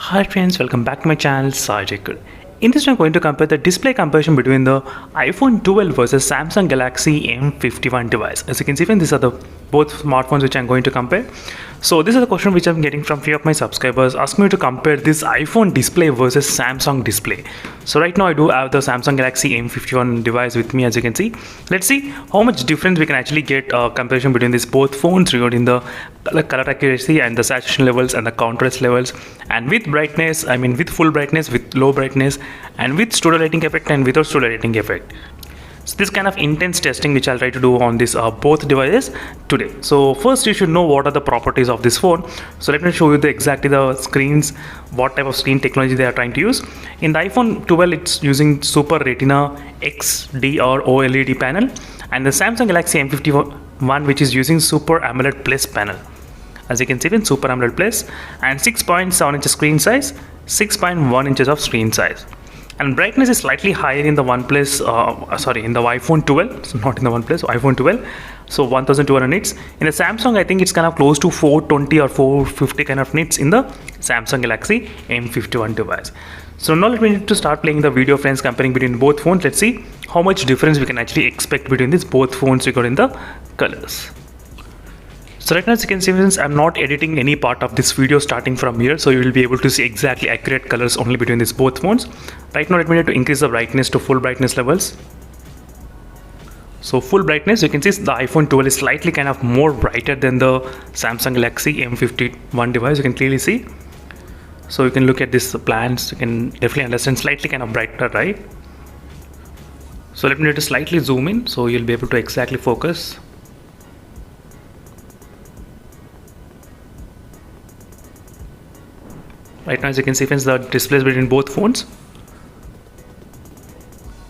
Hi friends, welcome back to my channel Sajikul. In this, I'm going to compare the display comparison between the iPhone 12 versus Samsung Galaxy M51 device. As you can see, these are the both smartphones which I'm going to compare. So this is a question which I'm getting from few of my subscribers. Ask me to compare this iPhone display versus Samsung display. So right now I do have the Samsung Galaxy M51 device with me, as you can see. Let's see how much difference we can actually get comparison between these both phones regarding the color accuracy and the saturation levels and the contrast levels, and with brightness, I mean with full brightness, with low brightness, and with studio lighting effect and without studio lighting effect. So this kind of intense testing which I'll try to do on this both devices today. So first you should know what are the properties of this phone. So let me show you exactly the screens, what type of screen technology they are trying to use. In the iPhone 12 it's using Super Retina XDR OLED panel, and the Samsung Galaxy M51 which is using Super AMOLED Plus panel. As you can see, in Super AMOLED Plus, and 6.7 inches screen size, 6.1 inches of screen size. And brightness is slightly higher in the in the iPhone 12, so not in the OnePlus, iPhone 12, so 1200 nits. In the Samsung, I think it's kind of close to 420 or 450 kind of nits in the Samsung Galaxy M51 device. So now let me need to start playing the video, friends, comparing between both phones. Let's see how much difference we can actually expect between these both phones regarding the colors. So right now, as you can see, since I'm not editing any part of this video starting from here, so you will be able to see exactly accurate colors only between these both phones. Right now, let me need to increase the brightness to full brightness levels. So full brightness, you can see the iPhone 12 is slightly kind of more brighter than the Samsung Galaxy M51 device. You can clearly see. So you can look at these plans, you can definitely understand slightly kind of brighter, right? So let me need to slightly zoom in so you'll be able to exactly focus. Right now, as you can see, friends, the displays between both phones.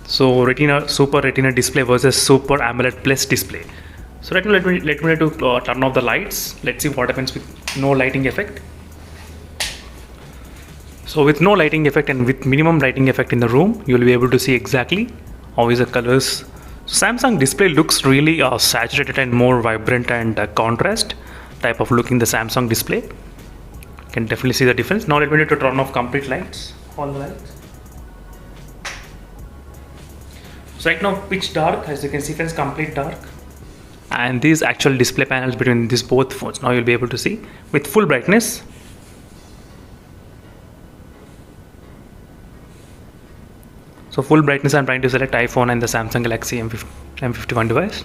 So Super Retina display versus Super AMOLED Plus display. So right now, let me need to turn off the lights. Let's see what happens with no lighting effect. So with no lighting effect and with minimum lighting effect in the room, you will be able to see exactly how is the colors. So Samsung display looks really saturated and more vibrant and contrast type of look in the Samsung display. Can definitely see the difference. Now let me need to turn off complete lights, all the lights. So right now pitch dark, as you can see, friends, complete dark. And these actual display panels between these both phones, now you'll be able to see with full brightness. So full brightness, I'm trying to select iPhone and the Samsung Galaxy M51 device.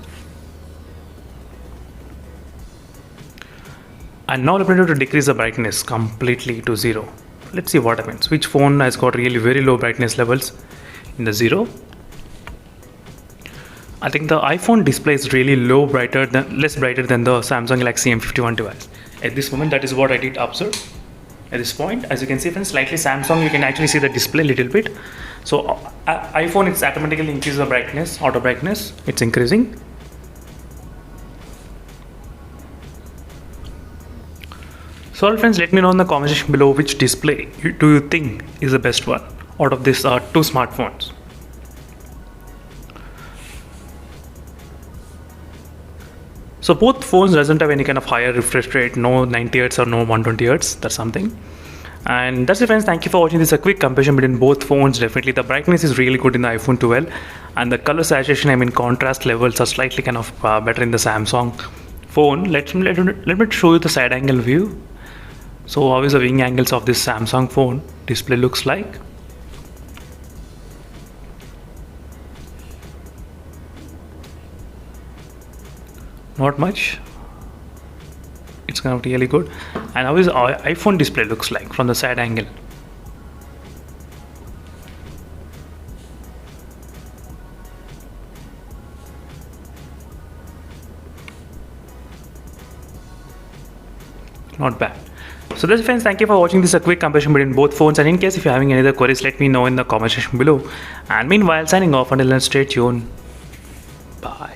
And now let me need to decrease the brightness completely to 0. Let's see what happens. Which phone has got really very low brightness levels in the 0? I think the iPhone display is really less brighter than the Samsung Galaxy M51 device. At this moment, that is what I did observe. At this point, as you can see, friends, slightly Samsung, you can actually see the display a little bit. So iPhone, it's automatically increase the brightness, auto brightness, it's increasing. So all friends, let me know in the comment section below which display do you think is the best one out of these two smartphones. So both phones doesn't have any kind of higher refresh rate, no 90 Hz or no 120 Hz, that's something. And that's it, friends. Thank you for watching this quick comparison between both phones. Definitely the brightness is really good in the iPhone 12, and the color saturation, I mean contrast levels, are slightly kind of better in the Samsung phone. Let me show you the side angle view. So how is the viewing angles of this Samsung phone display looks like. Not much. It's kind of really good. And how is iPhone display looks like from the side angle. Not bad. So that's it, friends. Thank you for watching this quick comparison between both phones. And in case if you're having any other queries, let me know in the comment section below. And meanwhile, signing off until then, stay tuned. Bye.